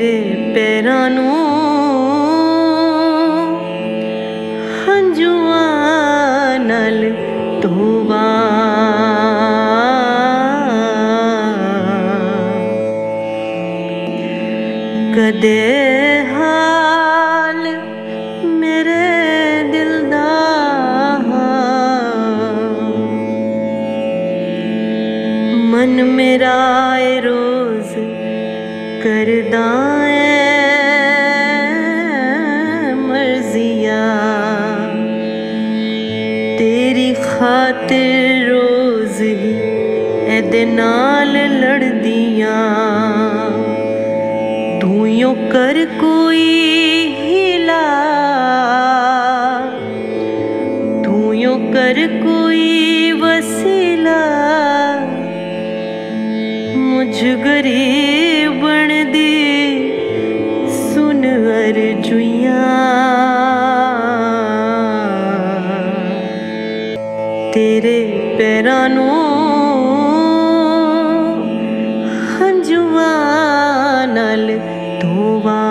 तेरे पैरां नूं हंजुआं नाल धोवां। कदे हाल मेरे दिल दा मन मेरा ए रोज करदा ऐ मर्जिया, तेरी खातिर रोज ही एदे नाल लड़दियां। तू यूं कर कोई हिला, तू यूं कर कोई वसीला, मुझ गरीब बन दी सुन अर्जुइयां। तेरे पैरां नूं हंजुआं नाल धोवां।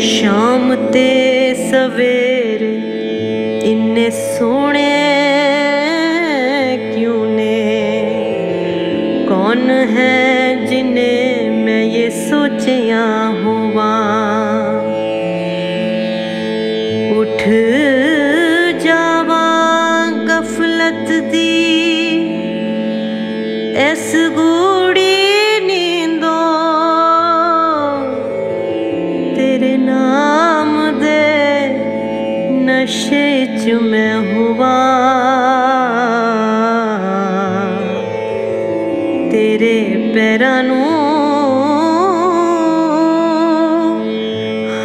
शाम ते सवेर इन्ने सोहणे क्यों ने, कौन है जिन्हें मैं ये सोचिया होवां। उठ जावां गफलत दी इस गूढ़ी नींदों, तेरे नाम दे नशे च मैं होवां। तेरे पैरां नूं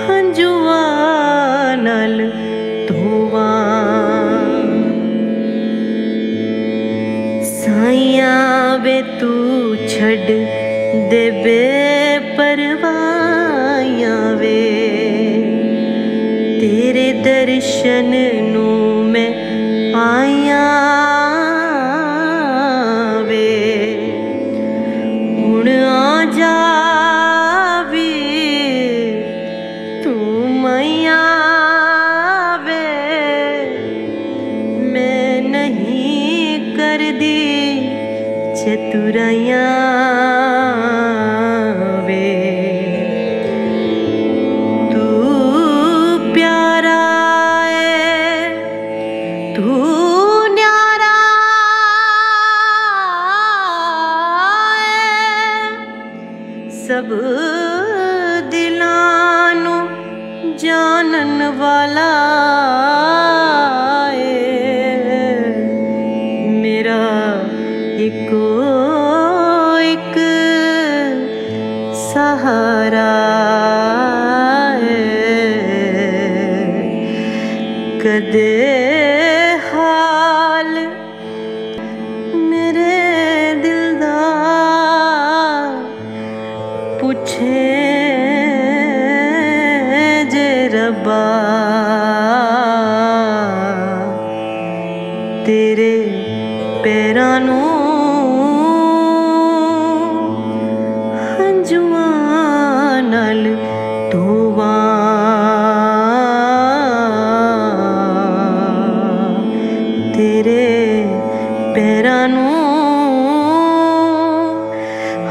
हंजुआं नाल धोवां। साइयां वे तू छड़ दे बेपरवाहियां वे, तेरे दर्शन नूं मैं आइयां वे। हुण आ जावी तू मैया वे, मैं नहीं करदी चतुराइयां वे। तू प्यारा है तू न्यारा है, सब दिलां नूं जानन वाला है। मेरा इको एक सहारा है। कदे हाल मेरे दिल दा पुछे जे रब्बा, तेरे पैरां नूं हंजुआं नाल धोवां। तेरे पैरां नूं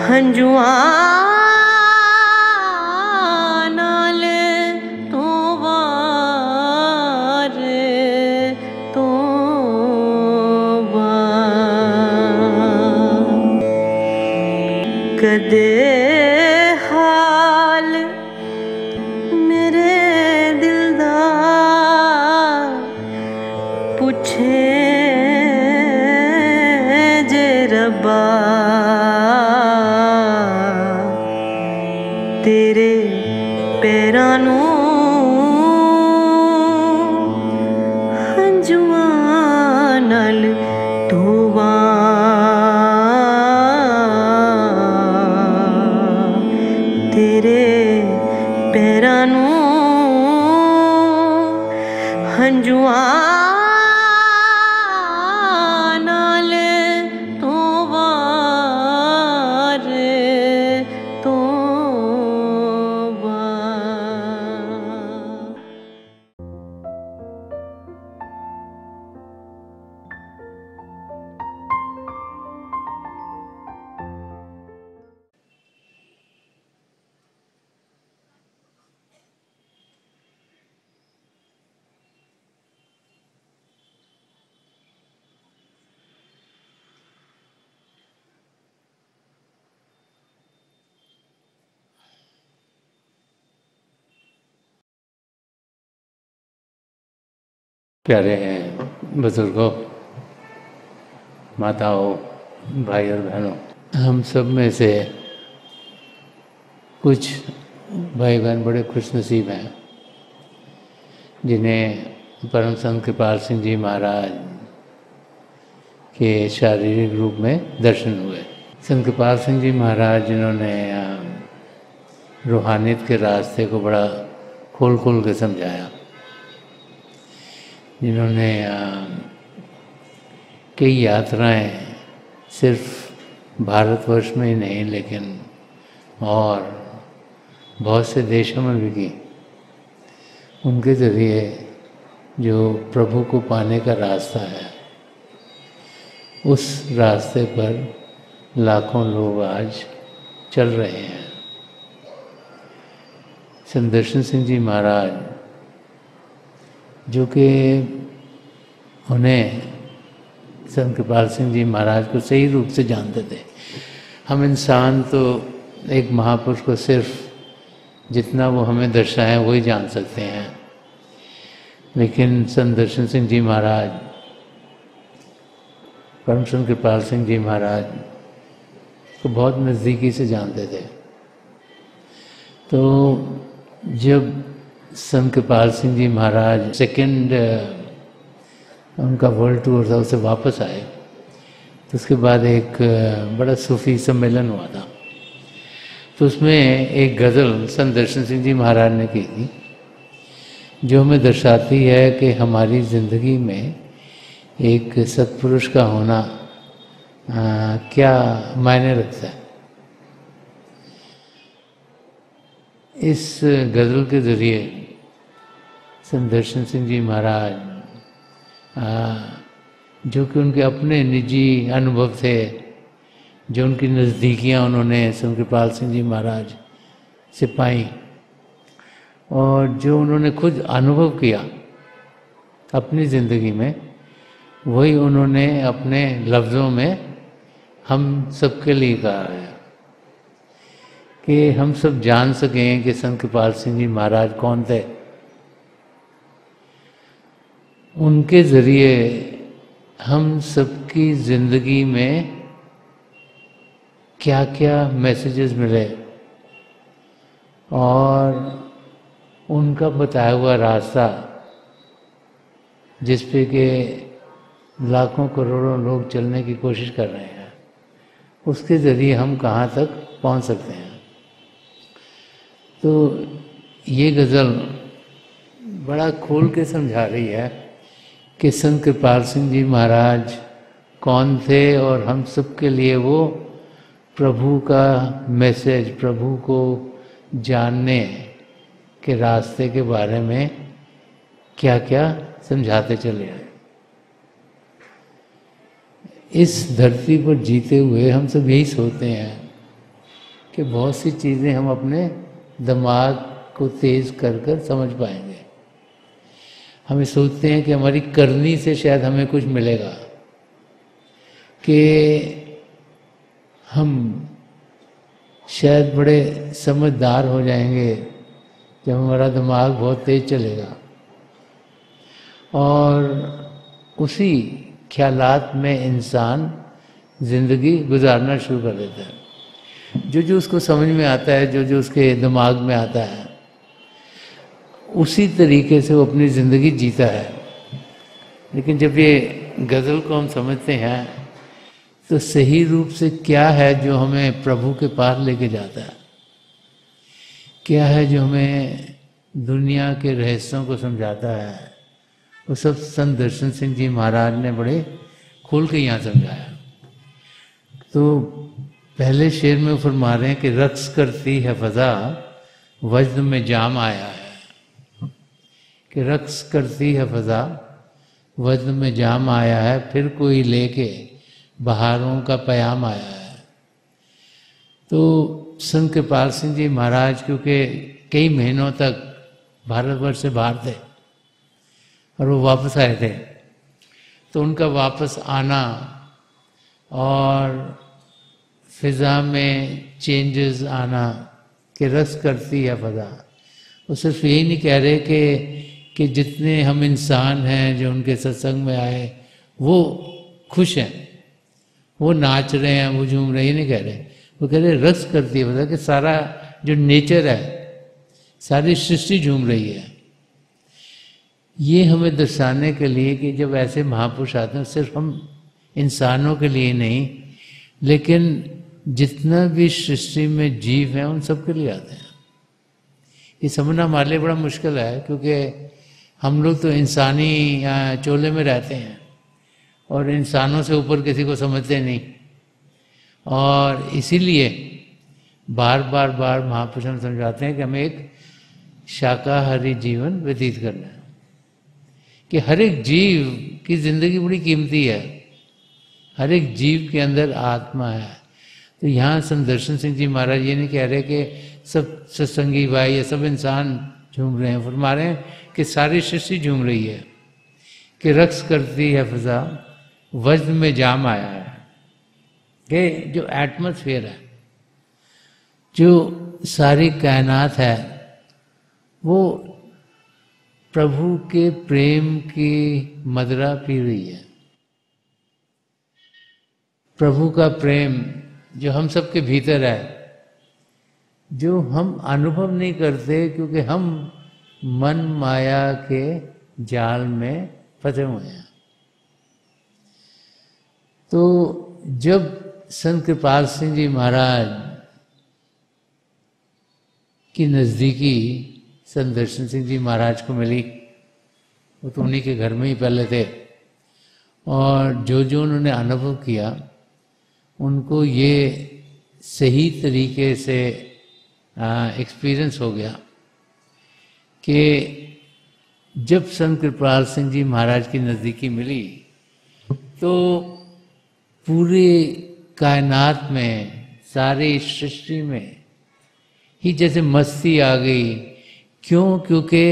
हंजुआं नाल धोवां रे धोवां। कदे हाल मेरे दिल दा पुछे जे रब्बा, तेरे पैरां नूं हंजुआं नाल धोवां। तेरे पैरां नूं हंजुआं नाल धोवां रे प्यारे बुजुर्गों, माताओं, भाई और बहनों, हम सब में से कुछ भाई बहन बड़े खुशनसीब हैं जिन्हें परम संत कृपाल सिंह जी महाराज के शारीरिक रूप में दर्शन हुए। संत कृपाल सिंह जी महाराज जिन्होंने रूहानियत के रास्ते को बड़ा खोल खोल के समझाया, जिन्होंने कई यात्राएं सिर्फ भारतवर्ष में ही नहीं लेकिन और बहुत से देशों में भी की, उनके ज़रिए जो प्रभु को पाने का रास्ता है उस रास्ते पर लाखों लोग आज चल रहे हैं। संत दर्शन सिंह जी महाराज जो कि उन्हें संत कृपाल सिंह जी महाराज को सही रूप से जानते थे। हम इंसान तो एक महापुरुष को सिर्फ जितना वो हमें दर्शाएं वही जान सकते हैं, लेकिन संत दर्शन सिंह जी महाराज, परम संत कृपाल सिंह जी महाराज को बहुत नज़दीकी से जानते थे। तो जब संत कृपाल सिंह जी महाराज सेकेंड उनका वर्ल्ड टूर था, उससे वापस आए, तो उसके बाद एक बड़ा सूफी सम्मेलन हुआ था। तो उसमें एक गज़ल संत दर्शन सिंह जी महाराज ने की थी जो हमें दर्शाती है कि हमारी ज़िंदगी में एक सत्पुरुष का होना क्या मायने रखता है। इस गज़ल के ज़रिए संत दर्शन सिंह जी महाराज जो कि उनके अपने निजी अनुभव थे, जो उनकी नज़दीकियाँ उन्होंने संत कृपाल सिंह जी महाराज से पाई और जो उन्होंने खुद अनुभव किया अपनी ज़िंदगी में, वही उन्होंने अपने लफ्ज़ों में हम सबके लिए कहा है कि हम सब जान सकें कि संत कृपाल सिंह जी महाराज कौन थे। उनके ज़रिए हम सबकी ज़िंदगी में क्या क्या मैसेजेस मिले और उनका बताया हुआ रास्ता जिस पे कि लाखों करोड़ों लोग चलने की कोशिश कर रहे हैं, उसके ज़रिए हम कहाँ तक पहुँच सकते हैं। तो ये गज़ल बड़ा खोल के समझा रही है कि संत कृपाल सिंह जी महाराज कौन थे और हम सबके लिए वो प्रभु का मैसेज, प्रभु को जानने के रास्ते के बारे में क्या क्या समझाते चले आए। इस धरती पर जीते हुए हम सब यही सोचते हैं कि बहुत सी चीज़ें हम अपने दिमाग को तेज़ कर कर समझ पाएंगे। हमें सोचते हैं कि हमारी करनी से शायद हमें कुछ मिलेगा, कि हम शायद बड़े समझदार हो जाएंगे जब हमारा दिमाग बहुत तेज चलेगा, और उसी ख्यालात में इंसान ज़िंदगी गुजारना शुरू कर देता है। जो जो उसको समझ में आता है, जो जो उसके दिमाग में आता है, उसी तरीके से वो अपनी ज़िंदगी जीता है। लेकिन जब ये गज़ल को हम समझते हैं तो सही रूप से क्या है जो हमें प्रभु के पास लेके जाता है, क्या है जो हमें दुनिया के रहस्यों को समझाता है, वो सब संत दर्शन सिंह जी महाराज ने बड़े खोल के यहाँ समझाया। तो पहले शेर में फरमा रहे हैं कि रक्स करती है फ़ज़ा वज्द में जाम आया है, कि रक्स करती है फ़ज़ा वज्द में जाम आया है, फिर कोई लेके बहारों का पयाम आया है। तो संत कृपाल सिंह जी महाराज क्योंकि कई महीनों तक भारतवर्ष से बाहर थे और वो वापस आए थे, तो उनका वापस आना और फिज़ा में चेंजेस आना कि रस करती है फ़ज़ा, वो सिर्फ यही नहीं कह रहे कि कि जितने हम इंसान हैं जो उनके सत्संग में आए वो खुश हैं, वो नाच रहे हैं, वो झूम रहे, ये नहीं कह रहे, वो कह रहे रक्स करती है, मतलब कि सारा जो नेचर है, सारी सृष्टि झूम रही है। ये हमें दर्शाने के लिए कि जब ऐसे महापुरुष आते हैं सिर्फ हम इंसानों के लिए नहीं, लेकिन जितना भी सृष्टि में जीव हैं उन सब के लिए आते हैं। ये समझना हमारे लिए बड़ा मुश्किल है, क्योंकि हम लोग तो इंसानी चोले में रहते हैं और इंसानों से ऊपर किसी को समझते नहीं, और इसीलिए बार बार महापुरुष हम समझाते हैं कि हमें एक शाकाहारी जीवन व्यतीत करना है, कि हर एक जीव की जिंदगी बड़ी कीमती है, हर एक जीव के अंदर आत्मा है। तो यहाँ संत दर्शन सिंह जी महाराज ये नहीं कह रहे कि सब सत्संगी भाई या सब इंसान झूम रहे हैं, फरमा रहे हैं कि सारी सृष्टि झूम रही है, कि रक्स करती है फिजा, वज्र में जाम आया है। कि जो एटमॉस्फेयर है, जो सारी कायनात है, वो प्रभु के प्रेम की मदिरा पी रही है। प्रभु का प्रेम जो हम सबके भीतर है, जो हम अनुभव नहीं करते क्योंकि हम मन माया के जाल में फंसे हुए हैं। तो जब संत कृपाल सिंह जी महाराज की नज़दीकी संत दर्शन सिंह जी महाराज को मिली, वो तो उन्हीं के घर में ही पहले थे, और जो जो उन्होंने अनुभव किया उनको ये सही तरीके से एक्सपीरियंस हो गया कि जब संत कृपाल सिंह जी महाराज की नज़दीकी मिली तो पूरी कायनात में, सारी सृष्टि में ही जैसे मस्ती आ गई। क्यों? क्योंकि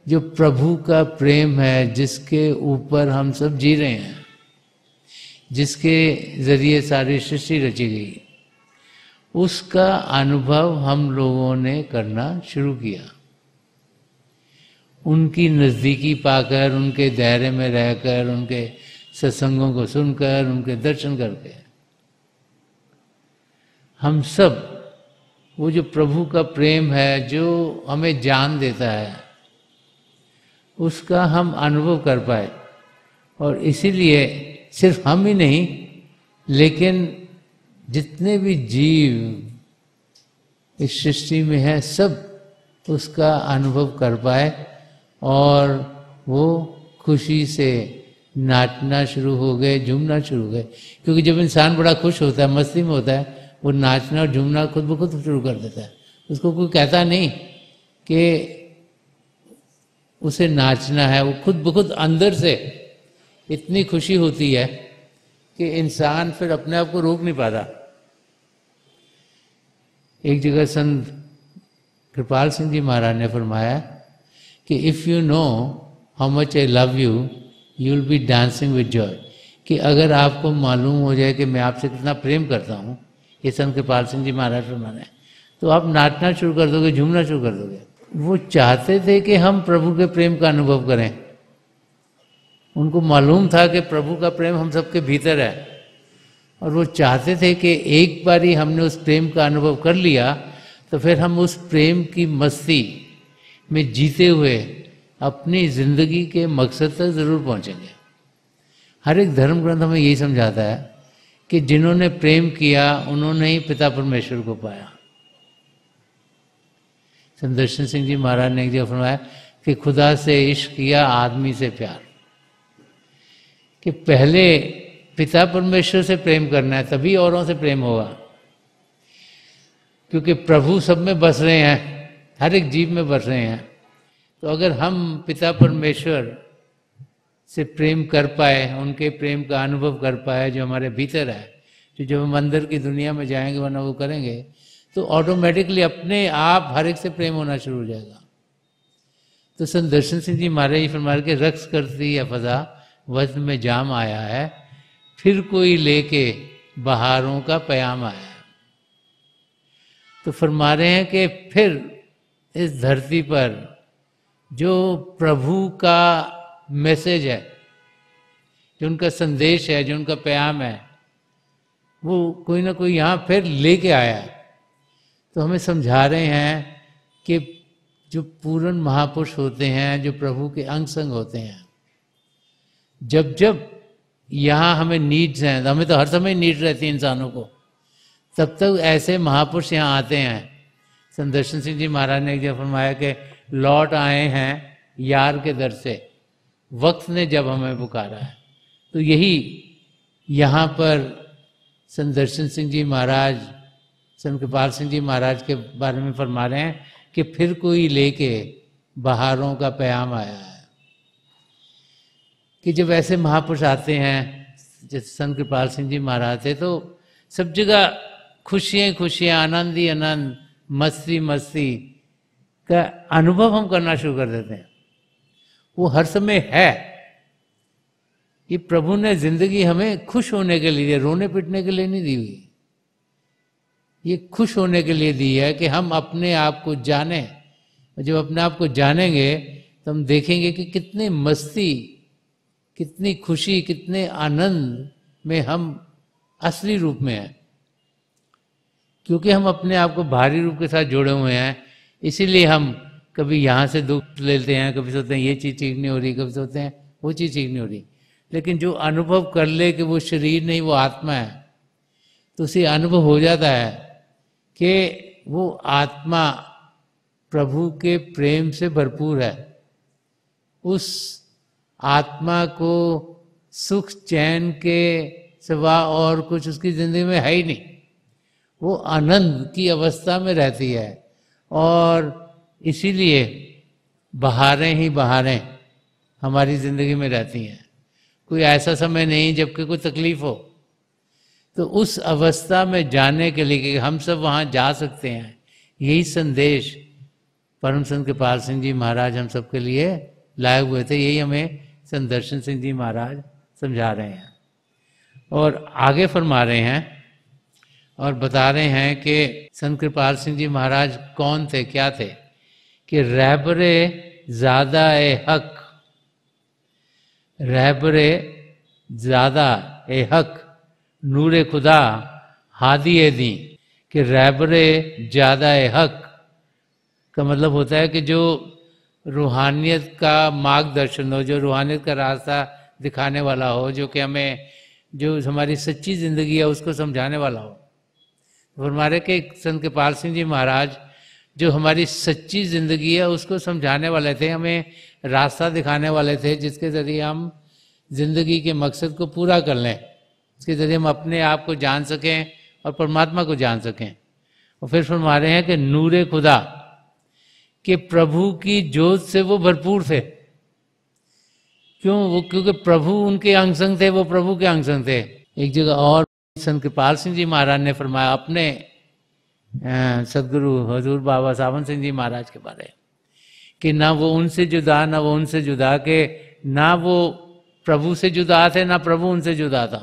जो प्रभु का प्रेम है, जिसके ऊपर हम सब जी रहे हैं, जिसके जरिए सारी सृष्टि रची गई, उसका अनुभव हम लोगों ने करना शुरू किया। उनकी नज़दीकी पाकर, उनके दायरे में रहकर, उनके सत्संगों को सुनकर, उनके दर्शन करके हम सब वो जो प्रभु का प्रेम है, जो हमें जान देता है, उसका हम अनुभव कर पाए। और इसीलिए सिर्फ हम ही नहीं, लेकिन जितने भी जीव इस सृष्टि में हैं, सब उसका अनुभव कर पाए और वो खुशी से नाचना शुरू हो गए, झूमना शुरू हो गए। क्योंकि जब इंसान बड़ा खुश होता है, मस्ती में होता है, वो नाचना और झूमना खुद ब खुद शुरू कर देता है। उसको कोई कहता नहीं कि उसे नाचना है, वो खुद ब खुद अंदर से इतनी खुशी होती है कि इंसान फिर अपने आप को रोक नहीं पाता। एक जगह संत कृपाल सिंह जी महाराज ने फरमाया कि if you know how much I love you, you will be dancing with Joy. कि अगर आपको मालूम हो जाए कि मैं आपसे कितना प्रेम करता हूँ, ये संत कृपाल सिंह जी महाराज फरमाना है, तो आप नाचना शुरू कर दोगे, झूमना शुरू कर दोगे। वो चाहते थे कि हम प्रभु के प्रेम का अनुभव करें। उनको मालूम था कि प्रभु का प्रेम हम सबके भीतर है, और वो चाहते थे कि एक बार ही हमने उस प्रेम का अनुभव कर लिया तो फिर हम उस प्रेम की मस्ती में जीते हुए अपनी जिंदगी के मकसद तक जरूर पहुंचेंगे। हर एक धर्म ग्रंथ हमें यही समझाता है कि जिन्होंने प्रेम किया उन्होंने ही पिता परमेश्वर को पाया। संत दर्शन सिंह जी महाराज ने एक जगह फरमाया कि खुदा से इश्क किया, आदमी से प्यार। कि पहले पिता परमेश्वर से प्रेम करना है, तभी औरों से प्रेम होगा। क्योंकि प्रभु सब में बस रहे हैं, हर एक जीव में बस रहे हैं। तो अगर हम पिता परमेश्वर से प्रेम कर पाए, उनके प्रेम का अनुभव कर पाए जो हमारे भीतर है, तो जब हम अंदर की दुनिया में जाएंगे, वरना वो करेंगे, तो ऑटोमेटिकली अपने आप हर एक से प्रेम होना शुरू हो जाएगा। तो संत दर्शन सिंह जी महाराज फरमा के रक्स करती है फजा, वज्र में जाम आया है, फिर कोई लेके बहारों का पयाम आया। तो फरमा रहे हैं कि फिर इस धरती पर जो प्रभु का मैसेज है, जो उनका संदेश है, जो उनका प्याम है, वो कोई ना कोई यहाँ फिर लेके आया है। तो हमें समझा रहे हैं कि जो पूर्ण महापुरुष होते हैं, जो प्रभु के अंग संग होते हैं, जब जब यहाँ हमें नीड्स हैं, हमें तो हर समय नीड रहती है इंसानों को, तब तक ऐसे महापुरुष यहाँ आते हैं। संत दर्शन सिंह जी महाराज ने एक जगह फरमाया कि लौट आए हैं यार के दर से, वक्त ने जब हमें पुकारा है। तो यही यहाँ पर संत दर्शन सिंह जी महाराज, संत कृपाल सिंह जी महाराज के बारे में फरमा रहे हैं कि फिर कोई लेके बहारों का प्याम आया है। कि जब ऐसे महापुरुष आते हैं, जैसे संत कृपाल सिंह जी महाराज थे, तो सब जगह खुशियाँ खुशियाँ, आनंद ही आनंद, मस्ती मस्ती का अनुभव हम करना शुरू कर देते हैं। वो हर समय है। ये प्रभु ने जिंदगी हमें खुश होने के लिए, रोने पिटने के लिए नहीं दी हुई। ये खुश होने के लिए दी है कि हम अपने आप को जाने। जब अपने आप को जानेंगे तो हम देखेंगे कि कितनी मस्ती, कितनी खुशी, कितने आनंद में हम असली रूप में हैं। क्योंकि हम अपने आप को भारी रूप के साथ जोड़े हुए हैं, इसीलिए हम कभी यहाँ से दुख लेते हैं, कभी सोचते हैं ये चीज़ ठीक नहीं हो रही, कभी सोचते हैं वो चीज़ ठीक नहीं हो रही। लेकिन जो अनुभव कर ले कि वो शरीर नहीं, वो आत्मा है, तो उसे अनुभव हो जाता है कि वो आत्मा प्रभु के प्रेम से भरपूर है। उस आत्मा को सुख चैन के सिवा और कुछ उसकी जिंदगी में है ही नहीं। वो आनंद की अवस्था में रहती है और इसीलिए बहारें ही बहारें हमारी जिंदगी में रहती हैं। कोई ऐसा समय नहीं जबकि कोई तकलीफ हो। तो उस अवस्था में जाने के लिए कि हम सब वहाँ जा सकते हैं, यही संदेश परम संत कृपाल सिंह जी महाराज हम सबके लिए लाए हुए थे। यही हमें संत दर्शन सिंह जी महाराज समझा रहे हैं और आगे फरमा रहे हैं और बता रहे हैं कि संत कृपाल सिंह जी महाराज कौन थे, क्या थे। कि रहबरे ज्यादा ए हक, रहबरे ज्यादा ए हक नूरे खुदा हादी ए दी। कि रहबरे ज्यादा ए हक का मतलब होता है कि जो रूहानियत का मार्गदर्शन हो, जो रूहानियत का रास्ता दिखाने वाला हो, जो कि हमें जो हमारी सच्ची जिंदगी है उसको समझाने वाला हो। हमारे के संत कृपाल सिंह जी महाराज जो हमारी सच्ची जिंदगी है उसको समझाने वाले थे, हमें रास्ता दिखाने वाले थे, जिसके ज़रिए हम जिंदगी के मकसद को पूरा कर लें, इसके ज़रिए हम अपने आप को जान सकें और परमात्मा को जान सकें। और फिर फरमा रहे हैं कि नूरे खुदा, कि प्रभु की जोत से वो भरपूर थे। क्यों? वो क्योंकि प्रभु उनके अंग संग थे, वो प्रभु के अंग संग थे। एक जगह और संत कृपाल सिंह जी महाराज ने फरमाया अपने सदगुरु हजूर बाबा सावन सिंह जी महाराज के बारे कि ना वो उनसे जुदा, ना वो उनसे जुदा, के ना वो प्रभु से जुदा थे, ना प्रभु उनसे जुदा था।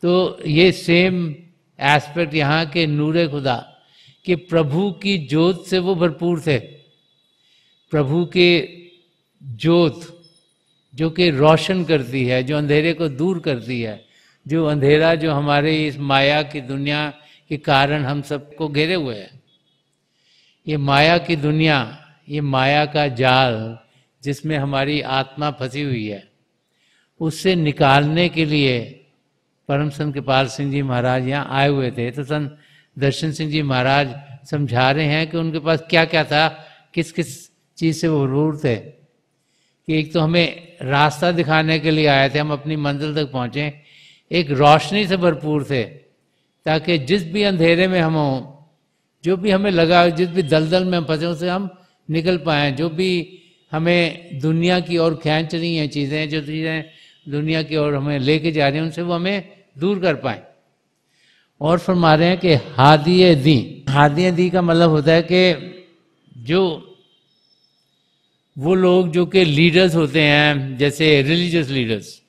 तो ये सेम एस्पेक्ट यहाँ के नूरे खुदा कि प्रभु की जोत से वो भरपूर थे। प्रभु के जोत जो कि रोशन करती है, जो अंधेरे को दूर करती है, जो अंधेरा जो हमारे इस माया की दुनिया के कारण हम सबको घेरे हुए है। ये माया की दुनिया, ये माया का जाल जिसमें हमारी आत्मा फंसी हुई है, उससे निकालने के लिए परम संत कृपाल सिंह जी महाराज यहाँ आए हुए थे। तो संत दर्शन सिंह जी महाराज समझा रहे हैं कि उनके पास क्या क्या था, किस किस चीज़ से वो भरपूर थे। कि एक तो हमें रास्ता दिखाने के लिए आए थे, हम अपनी मंजिल तक पहुँचे। एक रोशनी से भरपूर थे ताकि जिस भी अंधेरे में हम हों, जो भी हमें लगा, जिस भी दलदल में हम फंसे उससे हम निकल पाएँ। जो भी हमें दुनिया की ओर खींच रही हैं चीज़ें, जो चीज़ें दुनिया की ओर हमें लेके जा रही हैं, उनसे वो हमें दूर कर पाएँ। और फरमा रहे हैं कि हादिए दी, हादिए दी का मतलब होता है कि जो वो लोग जो कि लीडर्स होते हैं, जैसे रिलीजियस लीडर्स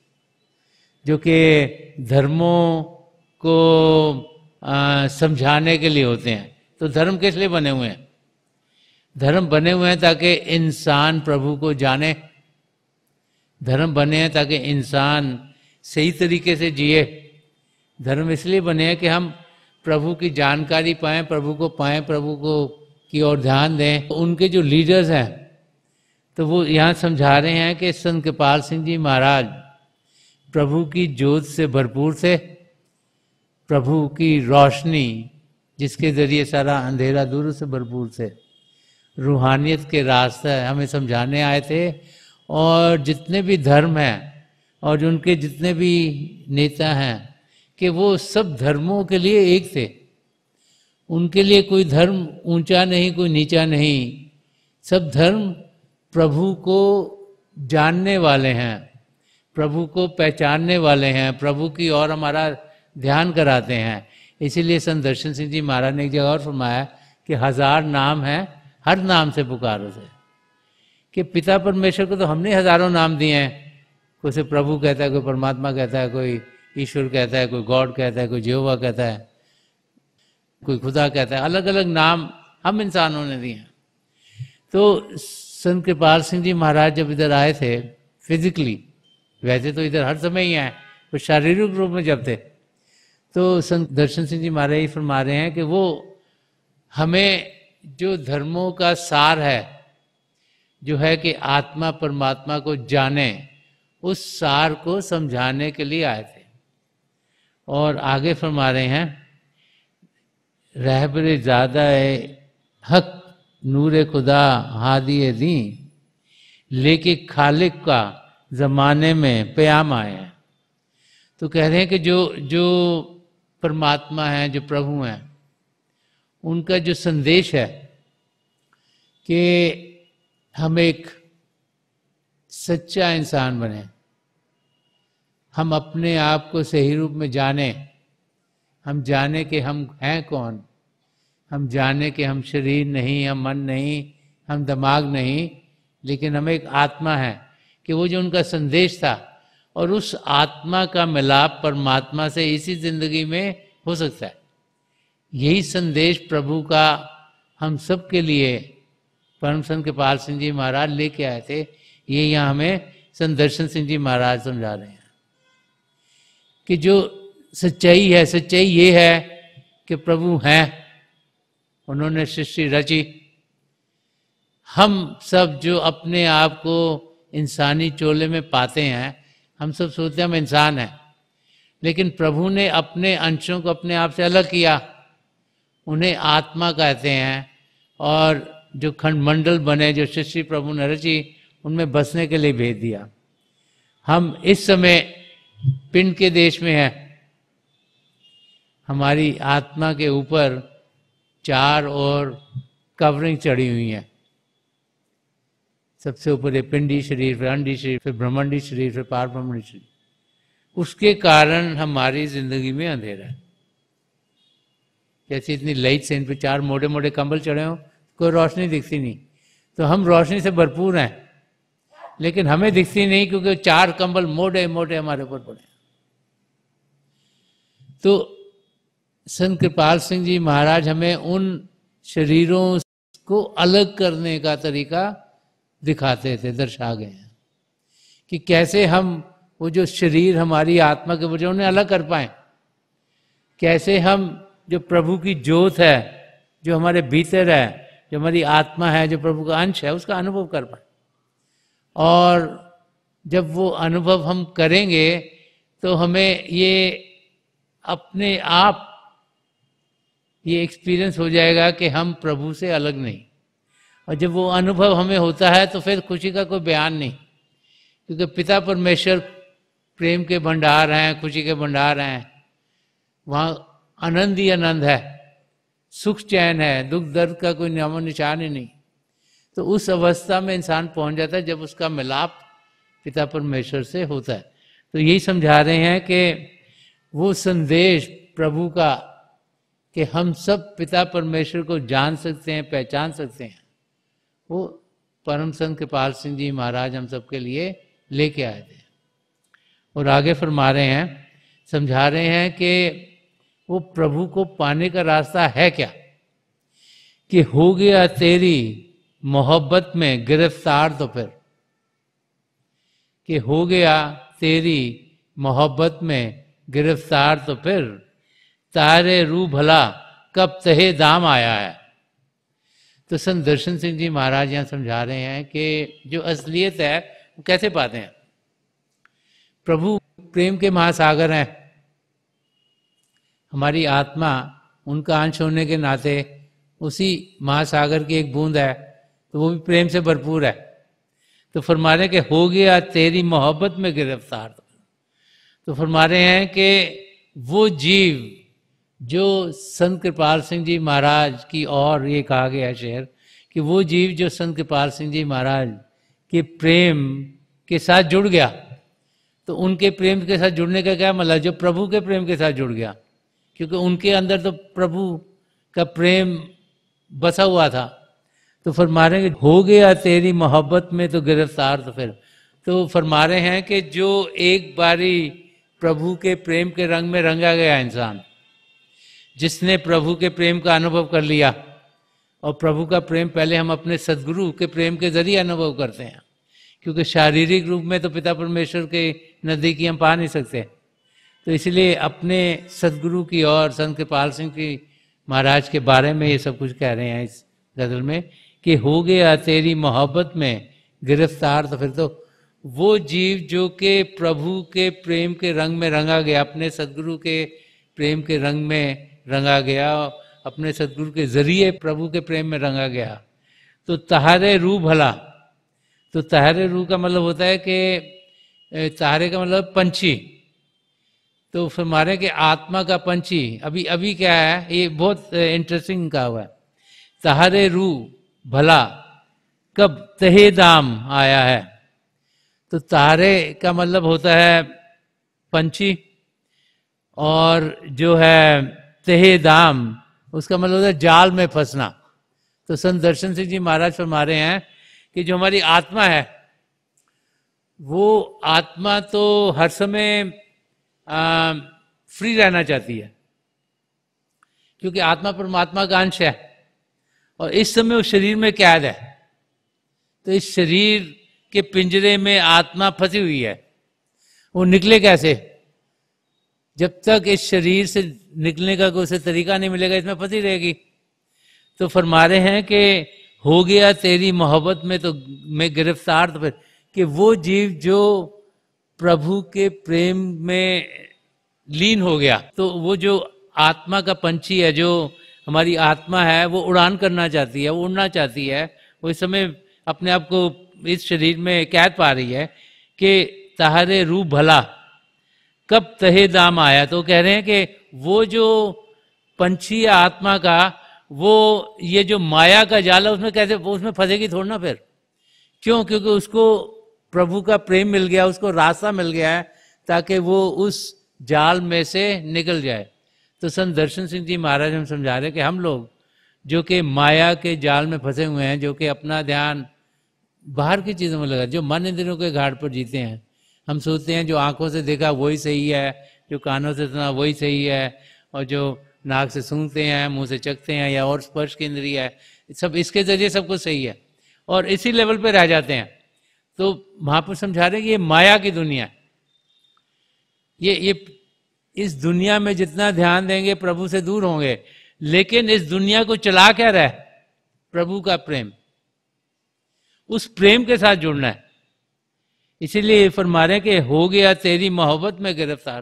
जो कि धर्मों को समझाने के लिए होते हैं। तो धर्म किस लिए बने हुए हैं? धर्म बने हुए हैं ताकि इंसान प्रभु को जाने, धर्म बने हैं ताकि इंसान सही तरीके से जिए। धर्म इसलिए बने हैं कि हम प्रभु की जानकारी पाएं, प्रभु को पाएं, प्रभु को की ओर ध्यान दें। उनके जो लीडर्स हैं तो वो यहाँ समझा रहे हैं कि संत कृपाल सिंह जी महाराज प्रभु की ज्योत से भरपूर थे, प्रभु की रोशनी जिसके जरिए सारा अंधेरा दूर से भरपूर थे, रूहानियत के रास्ते हमें समझाने आए थे। और जितने भी धर्म हैं और उनके जितने भी नेता हैं कि वो सब धर्मों के लिए एक थे, उनके लिए कोई धर्म ऊंचा नहीं, कोई नीचा नहीं, सब धर्म प्रभु को जानने वाले हैं, प्रभु को पहचानने वाले हैं, प्रभु की ओर हमारा ध्यान कराते हैं। इसीलिए संत दर्शन सिंह जी महाराज ने एक जगह और फरमाया कि 1000 नाम हैं, हर नाम से पुकारो से। कि पिता परमेश्वर को तो हमने हजारों नाम दिए हैं, कोई से प्रभु कहता है, कोई परमात्मा कहता है, कोई ईश्वर कहता है, कोई गॉड कहता है, कोई यहोवा कहता है, कोई खुदा कहता है, अलग अलग नाम हम इंसानों ने दिए हैं। तो संत कृपाल सिंह जी महाराज जब इधर आए थे फिजिकली, वैसे तो इधर हर समय ही आए, तो शारीरिक रूप में जब थे, तो संत दर्शन सिंह जी महाराज फरमा रहे हैं कि वो हमें जो धर्मों का सार है, जो है कि आत्मा परमात्मा को जाने, उस सार को समझाने के लिए आए थे। और आगे फरमा रहे हैं, रहबरे ज़्यादा हक नूरे खुदा हादी दी, लेके खालिक का ज़माने में प्याम आए हैं। तो कह रहे हैं कि जो परमात्मा हैं, जो प्रभु हैं, उनका जो संदेश है कि हम एक सच्चा इंसान बने, हम अपने आप को सही रूप में जाने, हम जाने कि हम हैं कौन, हम जाने कि हम शरीर नहीं, हम मन नहीं, हम दिमाग नहीं, लेकिन हम एक आत्मा है। कि वो जो उनका संदेश था, और उस आत्मा का मिलाप परमात्मा से इसी जिंदगी में हो सकता है। यही संदेश प्रभु का हम सब के लिए परम संत कृपाल सिंह जी महाराज लेके आए थे। ये यहाँ हमें संत दर्शन सिंह जी महाराज समझा रहे हैं कि जो सच्चाई है, सच्चाई ये है कि प्रभु हैं, उन्होंने सृष्टि रची। हम सब जो अपने आप को इंसानी चोले में पाते हैं, हम सब सोचते हैं हम इंसान हैं, लेकिन प्रभु ने अपने अंशों को अपने आप से अलग किया, उन्हें आत्मा कहते हैं। और जो खंड मंडल बने, जो सृष्टि प्रभु ने रची, उनमें बसने के लिए भेज दिया। हम इस समय पिंड के देश में हैं, हमारी आत्मा के ऊपर 4 और कवरिंग चढ़ी हुई है। सबसे ऊपर है पिंडी शरीर, फिर अंडी शरीर, फिर ब्रह्मंडी शरीर, फिर पार ब्रह्मंडी शरीर। उसके कारण हमारी जिंदगी में अंधेरा है। जैसे इतनी लाइट से इन पे 4 मोटे मोटे कंबल चढ़े हों, कोई रोशनी दिखती नहीं। तो हम रोशनी से भरपूर हैं, लेकिन हमें दिखती नहीं, क्योंकि 4 कंबल मोटे मोटे हमारे ऊपर पड़े। तो संत कृपाल सिंह जी महाराज हमें उन शरीरों को अलग करने का तरीका दिखाते थे, दर्शा गए हैं कि कैसे हम वो जो शरीर हमारी आत्मा के वजह उन्हें अलग कर पाए, कैसे हम जो प्रभु की ज्योत है, जो हमारे भीतर है, जो हमारी आत्मा है, जो प्रभु का अंश है, उसका अनुभव कर पाए। और जब वो अनुभव हम करेंगे तो हमें ये अपने आप ये एक्सपीरियंस हो जाएगा कि हम प्रभु से अलग नहीं। और जब वो अनुभव हमें होता है तो फिर खुशी का कोई बयान नहीं, क्योंकि पिता परमेश्वर प्रेम के भंडार हैं, खुशी के भंडार हैं। वहाँ आनंद ही आनंद है, सुख चैन है, दुख दर्द का कोई नामो निशान ही नहीं। तो उस अवस्था में इंसान पहुंच जाता है जब उसका मिलाप पिता परमेश्वर से होता है। तो यही समझा रहे हैं कि वो संदेश प्रभु का कि हम सब पिता परमेश्वर को जान सकते हैं, पहचान सकते हैं, वो परम संत कृपाल सिंह जी महाराज हम सबके लिए लेके आए थे। और आगे फरमा रहे हैं, समझा रहे हैं कि वो प्रभु को पाने का रास्ता है क्या, कि हो गया तेरी मोहब्बत में गिरफ्तार तो फिर, कि हो गया तेरी मोहब्बत में गिरफ्तार तो फिर, तारे रू भला कब तहे दाम आया है। तो संत दर्शन सिंह जी महाराज यहाँ समझा रहे हैं कि जो असलियत है वो कैसे पाते हैं। प्रभु प्रेम के महासागर हैं, हमारी आत्मा उनका अंश होने के नाते उसी महासागर की एक बूंद है, तो वो भी प्रेम से भरपूर है। तो फरमा रहे हैं कि हो गया तेरी मोहब्बत में गिरफ्तार। तो फरमा रहे हैं कि वो जीव जो संत कृपाल सिंह जी महाराज की, और ये कहा गया शेर कि वो जीव जो संत कृपाल सिंह जी महाराज के प्रेम के साथ जुड़ गया, तो उनके प्रेम के साथ जुड़ने का क्या मतलब, जो प्रभु के प्रेम के साथ जुड़ गया, क्योंकि उनके अंदर तो प्रभु का प्रेम बसा हुआ था। तो फरमा रहे हैं हो गया तेरी मोहब्बत में तो गिरफ्तार तो फिर। तो फरमा रहे हैं कि जो एक बारी प्रभु के प्रेम के रंग में रंगा गया इंसान, जिसने प्रभु के प्रेम का अनुभव कर लिया, और प्रभु का प्रेम पहले हम अपने सदगुरु के प्रेम के जरिए अनुभव करते हैं, क्योंकि शारीरिक रूप में तो पिता परमेश्वर के नज़दीकी हम पा नहीं सकते। तो इसलिए अपने सदगुरु की और संत कृपाल सिंह की महाराज के बारे में ये सब कुछ कह रहे हैं इस गजल में, कि हो गया तेरी मोहब्बत में गिरफ्तार तो फिर। तो वो जीव जो कि प्रभु के प्रेम के रंग में रंगा गया, अपने सदगुरु के प्रेम के रंग में रंगा गया, अपने सदगुरु के जरिए प्रभु के प्रेम में रंगा गया, तो तहारे रू भला। तो तहारे रू का मतलब होता है कि तहारे का मतलब पंछी। तो फिर मारे कि आत्मा का पंछी अभी अभी क्या है, ये बहुत इंटरेस्टिंग कहा हुआ है, तहारे रू भला कब तहे दाम आया है। तो तारे का मतलब होता है पंछी, और जो है तहे दाम उसका मतलब होता है जाल में फंसना। तो संत दर्शन सिंह जी महाराज फरमा रहे हैं कि जो हमारी आत्मा है, वो आत्मा तो हर समय फ्री रहना चाहती है, क्योंकि आत्मा परमात्मा का अंश है, और इस समय वो शरीर में कैद है। तो इस शरीर के पिंजरे में आत्मा फंसी हुई है, वो निकले कैसे? जब तक इस शरीर से निकलने का कोई उसे तरीका नहीं मिलेगा, इसमें फंसी रहेगी। तो फरमा रहे हैं कि हो गया तेरी मोहब्बत में तो मैं गिरफ्तार तो फिर, कि वो जीव जो प्रभु के प्रेम में लीन हो गया, तो वो जो आत्मा का पंछी है, जो हमारी आत्मा है, वो उड़ान करना चाहती है, वो उड़ना चाहती है, वो इस समय अपने आप को इस शरीर में कैद पा रही है कि तहारे रू भला कब तहे दाम आया। तो कह रहे हैं कि वो जो पंछी है आत्मा का, वो ये जो माया का जाल है उसमें कैसे, वो उसमें फंसेगी थोड़ा ना फिर। क्यों? क्योंकि उसको प्रभु का प्रेम मिल गया, उसको रास्ता मिल गया है ताकि वो उस जाल में से निकल जाए। तो संत दर्शन सिंह जी महाराज हम समझा रहे कि हम लोग जो कि माया के जाल में फंसे हुए हैं, जो कि अपना ध्यान बाहर की चीज़ों में लगा, जो मन इंद्रियों के घाट पर जीते हैं, हम सोचते हैं जो आंखों से देखा वही सही है, जो कानों से सुना वही सही है, और जो नाक से सूंघते हैं, मुंह से चखते हैं, या और स्पर्श की इंद्रिय है, सब इसके जरिए सब कुछ सही है, और इसी लेवल पे रह जाते हैं। तो महापुरुष समझा रहे हैं कि ये माया की दुनिया है। ये इस दुनिया में जितना ध्यान देंगे प्रभु से दूर होंगे, लेकिन इस दुनिया को चला क्या रहा है? प्रभु का प्रेम, उस प्रेम के साथ जुड़ना है। इसीलिए फरमा रहे हैं कि हो गया तेरी मोहब्बत में गिरफ्तार।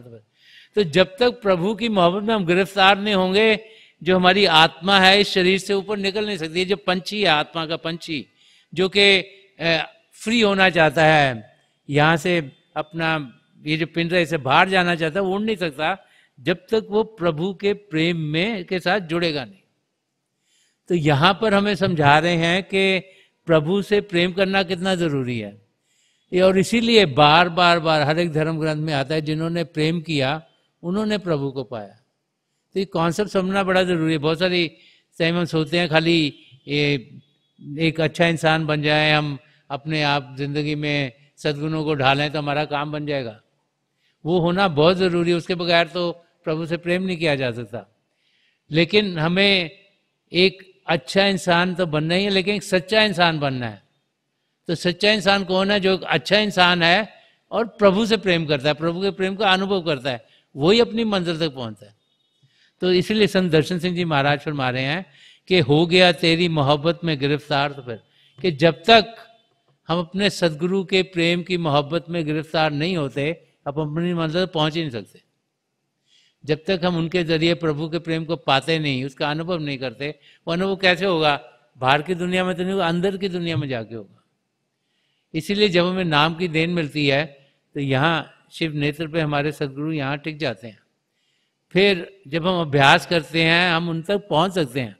तो जब तक प्रभु की मोहब्बत में हम गिरफ्तार नहीं होंगे, जो हमारी आत्मा है इस शरीर से ऊपर निकल नहीं सकती। जो पंछी है, आत्मा का पंछी, जो कि फ्री होना चाहता है, यहाँ से अपना ये जो पिंजरे से बाहर जाना चाहता है, वो उड़ नहीं सकता जब तक वो प्रभु के प्रेम में के साथ जुड़ेगा नहीं। तो यहाँ पर हमें समझा रहे हैं कि प्रभु से प्रेम करना कितना जरूरी है। और इसीलिए बार बार हर एक धर्म ग्रंथ में आता है, जिन्होंने प्रेम किया उन्होंने प्रभु को पाया। तो ये कॉन्सेप्ट समझना बड़ा जरूरी है। बहुत सारी टाइम हम सोचते हैं खाली ये एक अच्छा इंसान बन जाए, हम अपने आप जिंदगी में सद्गुणों को ढालें तो हमारा काम बन जाएगा। वो होना बहुत जरूरी है, उसके बगैर तो प्रभु से प्रेम नहीं किया जा सकता। लेकिन हमें एक अच्छा इंसान तो बनना ही है, लेकिन एक सच्चा इंसान बनना है। तो सच्चा इंसान कौन है? जो अच्छा इंसान है और प्रभु से प्रेम करता है, प्रभु के प्रेम का अनुभव करता है, वही अपनी मंजिल तक पहुंचता है। तो इसीलिए संत दर्शन सिंह जी महाराज फरमा रहे हैं कि हो गया तेरी मोहब्बत में गिरफ्तार, तो फिर कि जब तक हम अपने सदगुरु के प्रेम की मोहब्बत में गिरफ्तार नहीं होते, अब अपनी मंजिल पहुंच ही नहीं सकते। जब तक हम उनके जरिए प्रभु के प्रेम को पाते नहीं, उसका अनुभव नहीं करते, वो अनुभव कैसे होगा? बाहर की दुनिया में तो नहीं होगा, अंदर की दुनिया में जाके होगा। इसीलिए जब हमें नाम की देन मिलती है तो यहाँ शिव नेत्र पे हमारे सदगुरु यहाँ टिक जाते हैं। फिर जब हम अभ्यास करते हैं हम उन तक पहुंच सकते हैं,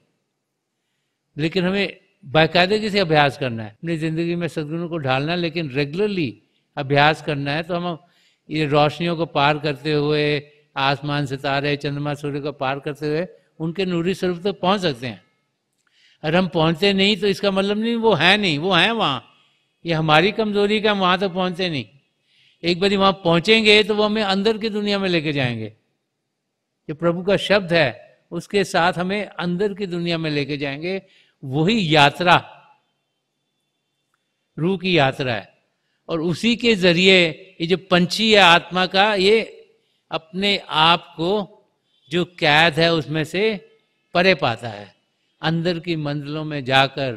लेकिन हमें बाकायदगी से अभ्यास करना है, अपनी जिंदगी में सदगुरु को ढालना है, लेकिन रेगुलरली अभ्यास करना है। तो हम ये रोशनियों को पार करते हुए, आसमान सितारे चंद्रमा सूर्य को पार करते हुए उनके नूरी स्वरूप तक पहुंच सकते हैं। अगर हम पहुंचते नहीं तो इसका मतलब नहीं वो है नहीं, वो है वहाँ। ये हमारी कमजोरी का, हम वहाँ तक पहुंचते नहीं। एक बार वहाँ पहुंचेंगे तो वो हमें अंदर की दुनिया में लेके जाएंगे। जो प्रभु का शब्द है उसके साथ हमें अंदर की दुनिया में लेके जाएंगे। वही यात्रा रूह की यात्रा है, और उसी के जरिए ये जो पंछी है आत्मा का, ये अपने आप को जो कैद है उसमें से परे पाता है, अंदर की मंजिलों में जाकर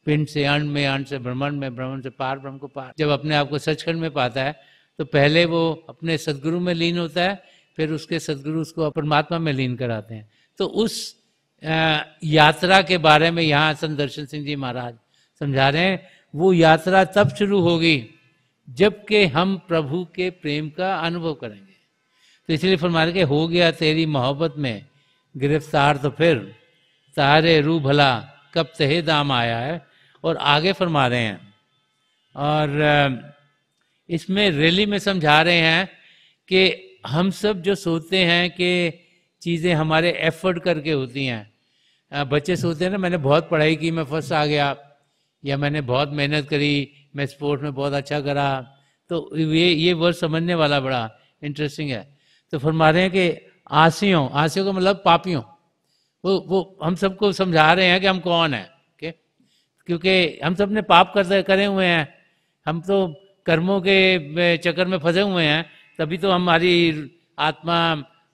पिंड से अण्ड में, अण्ड से ब्रह्मांड में, ब्रह्मांड से पार ब्रह्म को पार। जब अपने आप को सचखंड में पाता है तो पहले वो अपने सदगुरु में लीन होता है, फिर उसके सदगुरु उसको परमात्मा में लीन कराते हैं। तो उस यात्रा के बारे में यहाँ संत दर्शन सिंह जी महाराज समझा रहे हैं। वो यात्रा तब शुरू होगी जबकि हम प्रभु के प्रेम का अनुभव करेंगे। तो इसलिए फरमा रहे कि हो गया तेरी मोहब्बत में गिरफ्तार, तो फिर तारे रू भला कब तहे दाम आया है। और आगे फरमा रहे हैं, और इसमें रैली में समझा रहे हैं कि हम सब जो सोचते हैं कि चीज़ें हमारे एफर्ट करके होती हैं। बच्चे सोचते हैं ना, मैंने बहुत पढ़ाई की, मैं फर्स्ट आ गया, या मैंने बहुत मेहनत करी, मैं स्पोर्ट्स में बहुत अच्छा करा। तो ये वर्ड समझने वाला बड़ा इंटरेस्टिंग है। तो फरमा रहे हैं कि आसियों, आसियों का मतलब पापियों, वो हम सबको समझा रहे हैं कि हम कौन हैं। क्योंकि हम सब ने पाप करे हुए हैं, हम तो कर्मों के चक्कर में फंसे हुए हैं, तभी तो हमारी आत्मा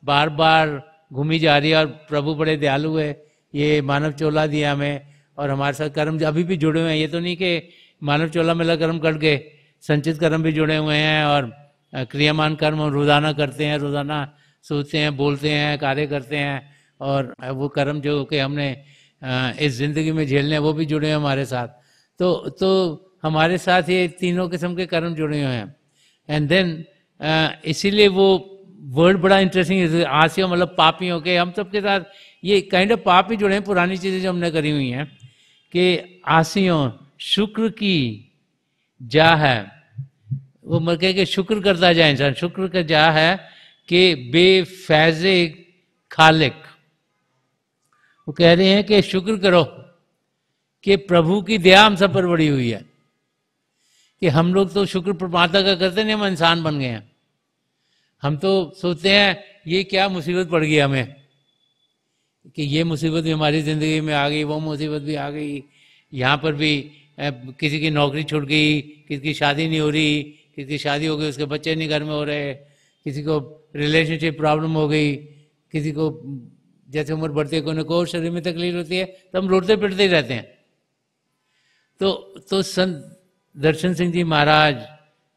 बार बार घूमी जा रही है। और प्रभु बड़े दयालु है, ये मानव चोला दिया हमें, और हमारे साथ कर्म अभी भी जुड़े हुए हैं। ये तो नहीं कि मानव चोला मिला कर्म कट गए, संचित कर्म भी जुड़े हुए हैं, और क्रियामान कर्म हम रोजाना करते हैं, रोजाना सोचते हैं, बोलते हैं, कार्य करते हैं, और वो कर्म जो कि हमने इस जिंदगी में झेलने हैं वो भी जुड़े हैं हमारे साथ। तो हमारे साथ ये तीनों किस्म के कर्म जुड़े हुए हैं। एंड देन इसीलिए वो वर्ड बड़ा इंटरेस्टिंग है, आसियों मतलब पापियों के। हम सबके साथ ये काइंड ऑफ पाप ही जुड़े हैं, पुरानी चीजें जो हमने करी हुई हैं। कि आसियों शुक्र की जा है, वो मर के शुक्र करता जाए इंसान। शुक्र का जा है कि बेफैज़े खालिक, वो कह रहे हैं कि शुक्र करो कि प्रभु की दया हम सब पर बड़ी हुई है। कि हम लोग तो शुक्र परमात्मा का करते नहीं, हम इंसान बन गए हैं। हम तो सोचते हैं ये क्या मुसीबत पड़ गई हमें, कि ये मुसीबत भी हमारी ज़िंदगी में आ गई, वो मुसीबत भी आ गई, यहाँ पर भी किसी की नौकरी छूट गई, किसी की शादी नहीं हो रही, किसी की शादी हो गई उसके बच्चे नहीं घर में हो रहे, किसी को रिलेशनशिप प्रॉब्लम हो गई, किसी को जैसे उम्र बढ़ती है कोई को शरीर में तकलीफ होती है, तो हम रोते पिटते ही रहते हैं। तो संत दर्शन सिंह जी महाराज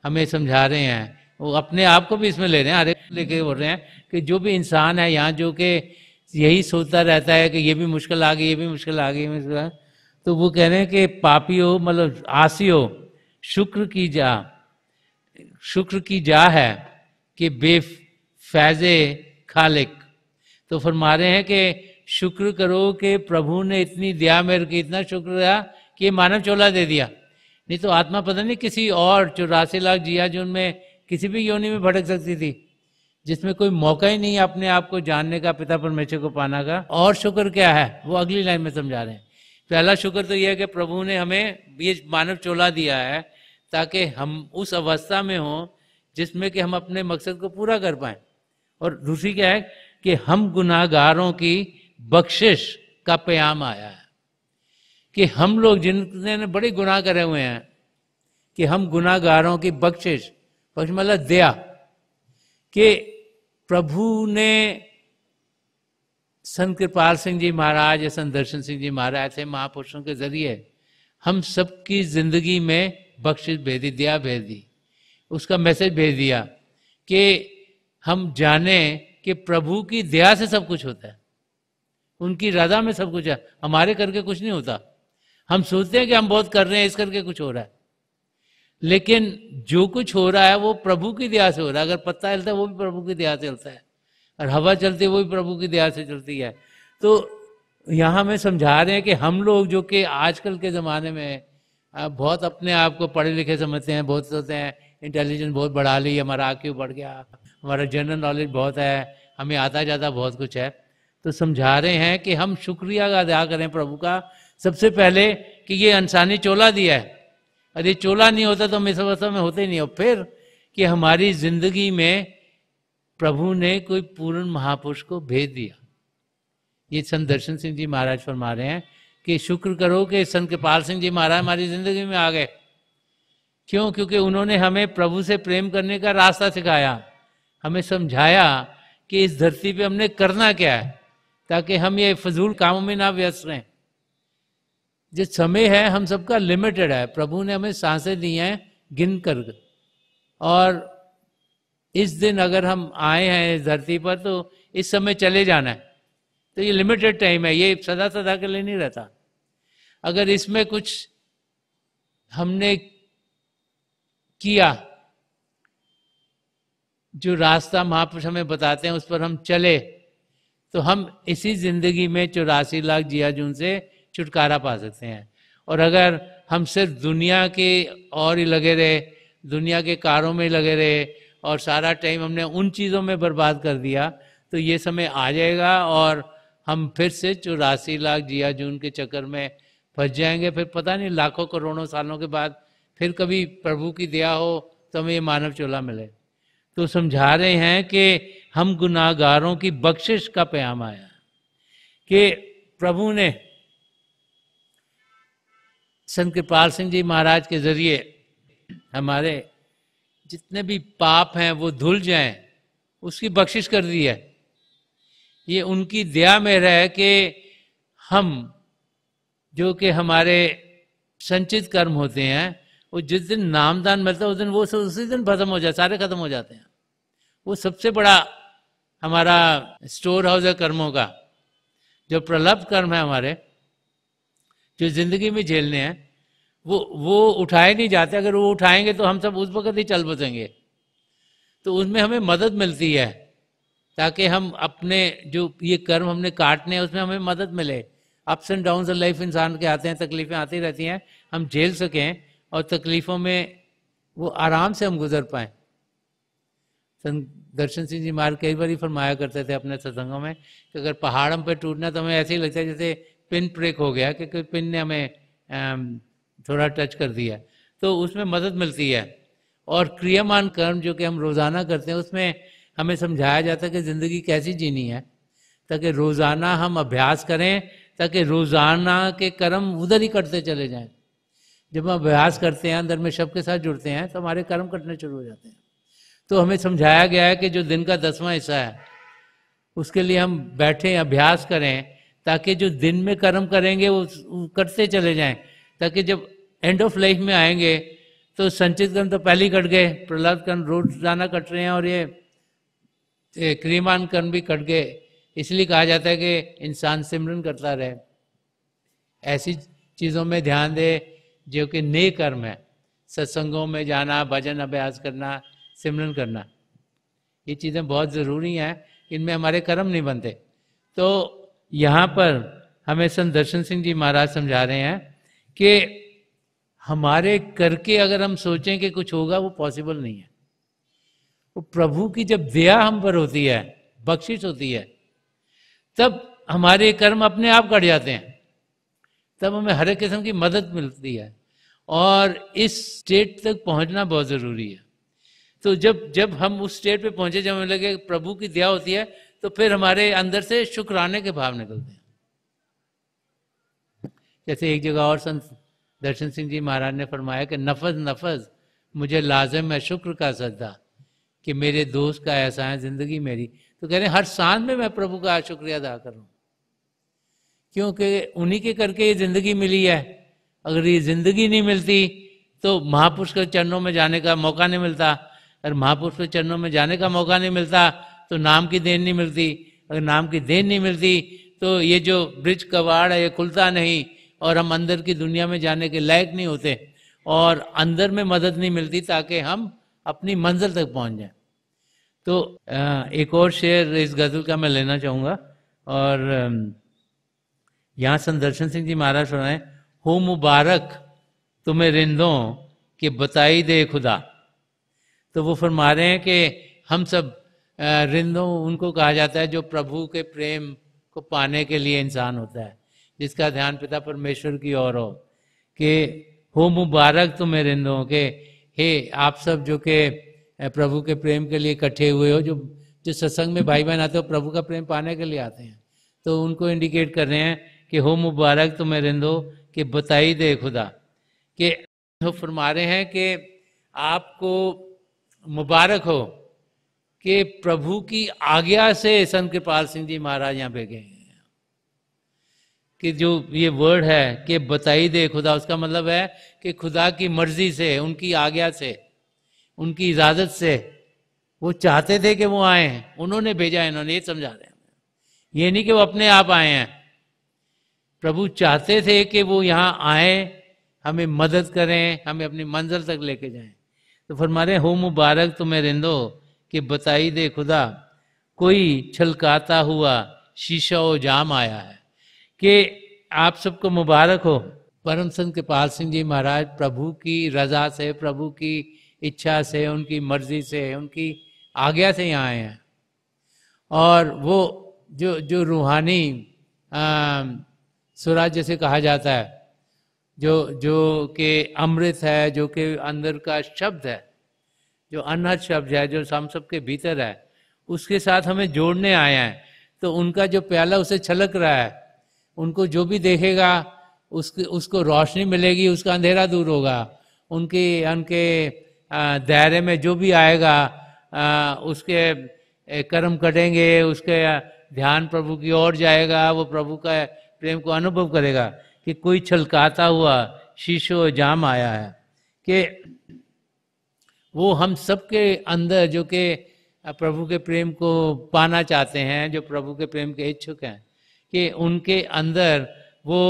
हमें समझा रहे हैं, वो अपने आप को भी इसमें ले रहे हैं, अरे लेके बोल रहे हैं कि जो भी इंसान है यहाँ जो कि यही सोचता रहता है कि ये भी मुश्किल आ गई, ये भी मुश्किल आ गई, तो वो कह रहे हैं कि पापी हो मतलब आसी हो, शुक्र की जा है कि बेफैज़े खालिक। तो फरमा रहे हैं कि शुक्र करो कि प्रभु ने इतनी दया मेरे की, इतना शुक्र रहा कि मानव चोला दे दिया। नहीं तो आत्मा पता नहीं किसी और 84 लाख जिया जो उनमें किसी भी योनि में भटक सकती थी, जिसमें कोई मौका ही नहीं अपने आप को जानने का, पिता परमेश्वर को पाना का। और शुक्र क्या है वो अगली लाइन में समझा रहे हैं। पहला शुक्र तो यह है कि प्रभु ने हमें ये मानव चोला दिया है ताकि हम उस अवस्था में हों जिसमें कि हम अपने मकसद को पूरा कर पाएं। और दूसरी क्या है कि हम गुनाहगारों की बख्शिश का प्याम आया है। कि हम लोग जिन्होंने बड़े गुनाह करे हुए हैं, कि हम गुनाहगारों की बख्शिश मतलब दया, कि प्रभु ने संत कृपाल सिंह जी महाराज या संत दर्शन सिंह जी महाराज ऐसे महापुरुषों के जरिए हम सबकी जिंदगी में बख्शिश भेज दी, दया भेज दी, उसका मैसेज भेज दिया कि हम जाने कि प्रभु की दया से सब कुछ होता है, उनकी रजा में सब कुछ है, हमारे करके कुछ नहीं होता। हम सोचते हैं कि हम बहुत कर रहे हैं, इस करके कुछ हो रहा है, लेकिन जो कुछ हो रहा है वो प्रभु की दया से हो रहा है। अगर पत्ता हिलता है वो भी प्रभु की दया से हिलता है, और हवा चलती है वो भी प्रभु की दया से चलती है। तो यहाँ हमें समझा रहे हैं कि हम लोग जो कि आजकल के ज़माने में बहुत अपने आप को पढ़े लिखे समझते हैं, बहुत सोचते हैं इंटेलिजेंस बहुत बढ़ा ली, हमारा आईक्यू बढ़ गया, हमारा जनरल नॉलेज बहुत है, हमें आता जाता बहुत कुछ है। तो समझा रहे हैं कि हम शुक्रिया का अदा करें प्रभु का, सबसे पहले कि ये इंसानी चोला दिया है, अरे ये चोला नहीं होता तो हम इस अवस्था में होते ही नहीं। और फिर कि हमारी जिंदगी में प्रभु ने कोई पूर्ण महापुरुष को भेज दिया। ये संत दर्शन सिंह जी महाराज फरमा रहे हैं कि शुक्र करो कि संत कृपाल सिंह जी महाराज हमारी जिंदगी में आ गए। क्यों? क्योंकि उन्होंने हमें प्रभु से प्रेम करने का रास्ता सिखाया, हमें समझाया कि इस धरती पे हमने करना क्या है, ताकि हम ये फजूल कामों में ना व्यस्त रहें। जो समय है हम सबका लिमिटेड है, प्रभु ने हमें सांसें दी हैं गिन कर, और इस दिन अगर हम आए हैं इस धरती पर तो इस समय चले जाना है, तो ये लिमिटेड टाइम है, ये सदा सदा के लिए नहीं रहता। अगर इसमें कुछ हमने किया, जो रास्ता महापुरुष हमें बताते हैं उस पर हम चले, तो हम इसी जिंदगी में 84 लाख जिया जून से छुटकारा पा सकते हैं। और अगर हम सिर्फ दुनिया के और ही लगे रहे, दुनिया के कारों में लगे रहे और सारा टाइम हमने उन चीज़ों में बर्बाद कर दिया, तो ये समय आ जाएगा और हम फिर से 84 लाख जिया जून के चक्कर में फंस जाएंगे। फिर पता नहीं लाखों करोड़ों सालों के बाद फिर कभी प्रभु की दया हो तो हमें ये मानव चोला मिले। तो समझा रहे हैं कि हम गुनाहगारों की बख्शिश का प्याम आया कि प्रभु ने संत कृपाल सिंह जी महाराज के जरिए हमारे जितने भी पाप हैं वो धुल जाएं, उसकी बख्शिश कर दी है। ये उनकी दया में रहे कि हम जो कि हमारे संचित कर्म होते हैं वो जिस दिन नामदान मिलता है उस दिन वो उसी दिन खत्म हो जाए, सारे खत्म हो जाते हैं। वो सबसे बड़ा हमारा स्टोर हाउस है कर्मों का। जो प्रलब्ध कर्म है हमारे, जो जिंदगी में झेलने हैं, वो उठाए नहीं जाते। अगर वो उठाएंगे तो हम सब उस वक्त ही चल बसेंगे। तो उसमें हमें मदद मिलती है ताकि हम अपने जो ये कर्म हमने काटने हैं उसमें हमें मदद मिले। Ups and downs of life इंसान के आते हैं, तकलीफें आती रहती हैं, हम झेल सकें और तकलीफ़ों में वो आराम से हम गुजर पाएँ। संत दर्शन सिंह जी महाराज कई बार ही फरमाया करते थे अपने सत्संगों में कि अगर पहाड़ हम पे टूटना तो हमें ऐसे ही लगता है जैसे पिन प्रेक हो गया, कि कोई पिन ने हमें थोड़ा टच कर दिया, तो उसमें मदद मिलती है। और क्रियामान कर्म जो कि हम रोज़ाना करते हैं उसमें हमें समझाया जाता है कि ज़िंदगी कैसी जीनी है, ताकि रोज़ाना हम अभ्यास करें, ताकि रोज़ाना के कर्म उधर ही कटते चले जाएं। जब हम अभ्यास करते हैं, अंदर में शब्द के साथ जुड़ते हैं, तो हमारे कर्म कटने शुरू हो जाते हैं। तो हमें समझाया गया है कि जो दिन का 10वां हिस्सा है उसके लिए हम बैठें, अभ्यास करें, ताकि जो दिन में कर्म करेंगे वो करते चले जाएं, ताकि जब एंड ऑफ लाइफ में आएंगे तो संचित कर्म तो पहले ही कट गए, प्रहलाद कर्म रोजाना कट रहे हैं और ये क्रियमान कर्म भी कट गए। इसलिए कहा जाता है कि इंसान सिमरन करता रहे, ऐसी चीज़ों में ध्यान दे जो कि नेक कर्म है। सत्संगों में जाना, भजन अभ्यास करना, सिमरन करना, ये चीज़ें बहुत ज़रूरी हैं, इनमें हमारे कर्म नहीं बनते। तो यहाँ पर हमें संत दर्शन सिंह जी महाराज समझा रहे हैं कि हमारे करके अगर हम सोचें कि कुछ होगा, वो पॉसिबल नहीं है। वो प्रभु की जब दया हम पर होती है, बख्शिश होती है, तब हमारे कर्म अपने आप कट जाते हैं, तब हमें हर एक किस्म की मदद मिलती है। और इस स्टेट तक पहुंचना बहुत ज़रूरी है। तो जब हम उस स्टेट पे पहुंचे, जब हमें लगे प्रभु की दया होती है, तो फिर हमारे अंदर से शुक्राने के भाव निकलते हैं जैसे एक जगह और संत दर्शन सिंह जी महाराज ने फरमाया कि नफज नफज मुझे लाजिम है शुक्र का सजदा, कि मेरे दोस्त का ऐसा है जिंदगी मेरी। तो कह रहे हैं हर सांस में मैं प्रभु का शुक्रिया अदा कर रहा हूँ, क्योंकि उन्हीं के करके ये जिंदगी मिली है। अगर ये जिंदगी नहीं मिलती तो महापुरुष के चरणों में जाने का मौका नहीं मिलता। अगर महापुरुष के चरणों में जाने का मौका नहीं मिलता तो नाम की देन नहीं मिलती। अगर नाम की देन नहीं मिलती तो ये जो ब्रिज कवाड़ है ये खुलता नहीं, और हम अंदर की दुनिया में जाने के लायक नहीं होते, और अंदर में मदद नहीं मिलती ताकि हम अपनी मंजिल तक पहुंच जाएं। तो एक और शेर इस गजल का मैं लेना चाहूँगा, और यहाँ संत दर्शन सिंह जी महाराज सुनाए, हो मुबारक तुम्हें रिंदों कि बताई दे खुदा। तो वो फरमा रहे हैं कि हम सब रिंदों उनको कहा जाता है जो प्रभु के प्रेम को पाने के लिए इंसान होता है, जिसका ध्यान पिता परमेश्वर की ओर हो, कि हो मुबारक तुम्हें रिंदों के, हे आप सब जो के प्रभु के प्रेम के लिए इकट्ठे हुए हो, जो सत्संग में भाई बहन आते हो प्रभु का प्रेम पाने के लिए आते हैं, तो उनको इंडिकेट कर रहे हैं कि हो मुबारक तुम्हें रिंदो कि बताई दे खुदा, कि वो फरमा रहे हैं कि आपको मुबारक हो कि प्रभु की आज्ञा से संत कृपाल सिंह जी महाराज यहाँ पे गए, कि जो ये वर्ड है कि बताई दे खुदा, उसका मतलब है कि खुदा की मर्जी से, उनकी आज्ञा से, उनकी इजाजत से वो चाहते थे कि वो आए हैं, उन्होंने भेजा है, इन्होंने, ये समझा रहे हैं। ये नहीं कि वो अपने आप आए हैं, प्रभु चाहते थे कि वो यहाँ आए, हमें मदद करें, हमें अपनी मंजिल तक लेके जाएं। तो फरमा रहे हो मुबारक तुम्हें रिंदो कि बताई दे खुदा, कोई छलकाता हुआ शीशा ओ जाम आया है, कि आप सबको मुबारक हो। परम संत कृपाल सिंह जी महाराज प्रभु की रजा से, प्रभु की इच्छा से, उनकी मर्जी से, उनकी आज्ञा से यहाँ आए हैं, और वो जो रूहानी सुराज जैसे कहा जाता है, जो कि अमृत है, जो कि अंदर का शब्द है, जो अनहद शब्द है, जो हम सबके भीतर है, उसके साथ हमें जोड़ने आए हैं। तो उनका जो प्याला उसे छलक रहा है, उनको जो भी देखेगा उसको रोशनी मिलेगी, उसका अंधेरा दूर होगा, उनके दायरे में जो भी आएगा उसके कर्म कटेंगे, उसके ध्यान प्रभु की ओर जाएगा, वो प्रभु का प्रेम को अनुभव करेगा। कि कोई छलकाता हुआ शीशो जाम आया है, कि वो हम सबके अंदर जो कि प्रभु के प्रेम को पाना चाहते हैं, जो प्रभु के प्रेम के इच्छुक हैं, कि उनके अंदर वो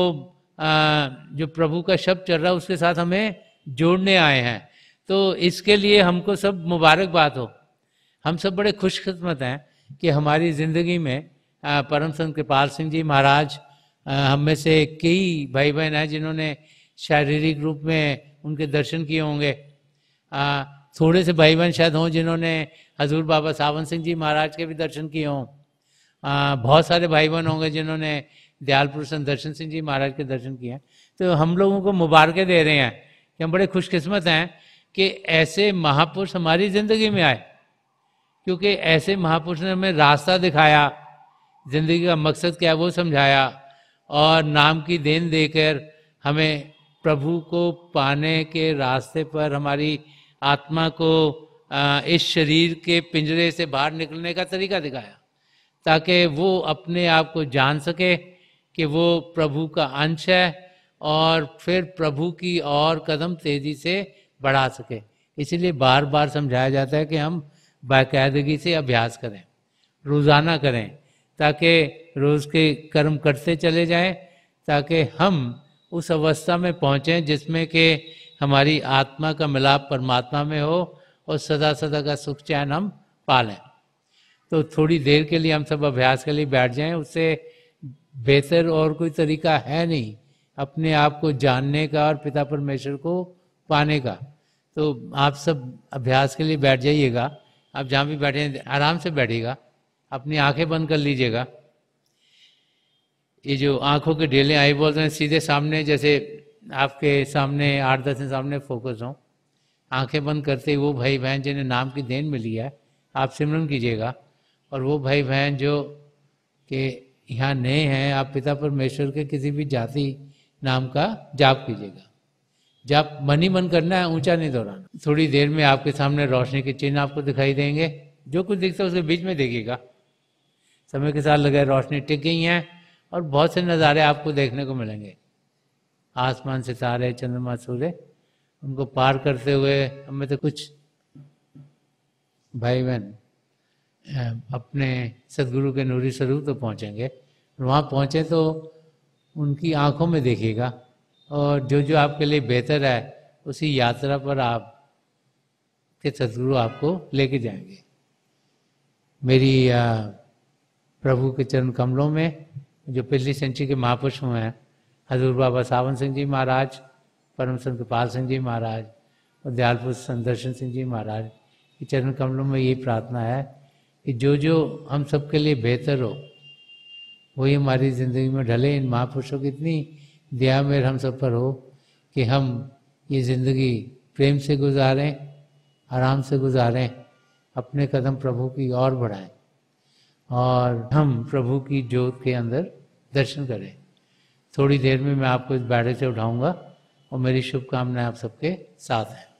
जो प्रभु का शब्द चल रहा है उसके साथ हमें जोड़ने आए हैं। तो इसके लिए हमको सब मुबारकबाद हो। हम सब बड़े खुशकिस्मत हैं कि हमारी ज़िंदगी में परम संत कृपाल सिंह जी महाराज, हम में से कई भाई बहन हैं जिन्होंने शारीरिक रूप में उनके दर्शन किए होंगे, थोड़े से भाई बहन शायद हों जिन्होंने हजूर बाबा सावन सिंह जी महाराज के भी दर्शन किए हों, बहुत सारे भाई बहन होंगे जिन्होंने दयालपुर संत दर्शन सिंह जी महाराज के दर्शन किए हैं। तो हम लोगों को मुबारकें दे रहे हैं कि हम बड़े खुशकिस्मत हैं कि ऐसे महापुरुष हमारी ज़िंदगी में आए, क्योंकि ऐसे महापुरुष ने हमें रास्ता दिखाया, ज़िंदगी का मकसद क्या है वो समझाया, और नाम की देन देकर हमें प्रभु को पाने के रास्ते पर हमारी आत्मा को इस शरीर के पिंजरे से बाहर निकलने का तरीका दिखाया, ताकि वो अपने आप को जान सके कि वो प्रभु का अंश है, और फिर प्रभु की और कदम तेजी से बढ़ा सके। इसलिए बार बार समझाया जाता है कि हम बाकायदगी से अभ्यास करें, रोज़ाना करें, ताकि रोज़ के कर्म करते चले जाएं, ताकि हम उस अवस्था में पहुँचें जिसमें कि हमारी आत्मा का मिलाप परमात्मा में हो और सदा सदा का सुख चैन हम पालें। तो थोड़ी देर के लिए हम सब अभ्यास के लिए बैठ जाएं, उससे बेहतर और कोई तरीका है नहीं अपने आप को जानने का और पिता परमेश्वर को पाने का। तो आप सब अभ्यास के लिए बैठ जाइएगा। आप जहाँ भी बैठे आराम से बैठिएगा, अपनी आंखें बंद कर लीजिएगा। ये जो आंखों के ढेले आई बोलते हैं, सीधे सामने, जैसे आपके सामने 8-10 के सामने फोकस हो, आंखें बंद करते ही वो भाई बहन जिन्हें नाम की देन मिली है आप सिमरन कीजिएगा। और वो भाई बहन जो कि यहाँ नए हैं, आप पिता परमेश्वर के किसी भी जाति नाम का जाप कीजिएगा। जाप मन ही मन करना है, ऊंचा नहीं दोहराना। थोड़ी देर में आपके सामने रोशनी के चिन्ह आपको दिखाई देंगे। जो कुछ दिखता है उसके बीच में देखिएगा। समय के साथ लगे रोशनी टिक गई हैं और बहुत से नज़ारे आपको देखने को मिलेंगे। आसमान, सितारे, चंद्रमा, सूर्य, उनको पार करते हुए हमें तो कुछ भाई बहन अपने सदगुरु के नूरी स्वरूप तो पहुँचेंगे। वहाँ पहुँचे तो उनकी आंखों में देखिएगा और जो जो आपके लिए बेहतर है उसी यात्रा पर आप के सदगुरु आपको लेके जाएंगे। मेरी प्रभु के चरण कमलों में जो पिछली सेंचुरी के महापुरुष हुए हैं, हजूर बाबा सावन सिंह जी महाराज, परम संत कृपाल सिंह जी महाराज और दयालपुर संत दर्शन सिंह जी महाराज के चरण कमलों में यही प्रार्थना है कि जो जो हम सबके लिए बेहतर हो वही हमारी ज़िंदगी में ढले। इन महापुरुषों की इतनी दया मेर हम सब पर हो कि हम ये ज़िंदगी प्रेम से गुजारें, आराम से गुजारें, अपने कदम प्रभु की ओर बढ़ाएं और हम प्रभु की ज्योत के अंदर दर्शन करें। थोड़ी देर में मैं आपको इस बैठक से उठाऊंगा और मेरी शुभकामनाएं आप सबके साथ हैं।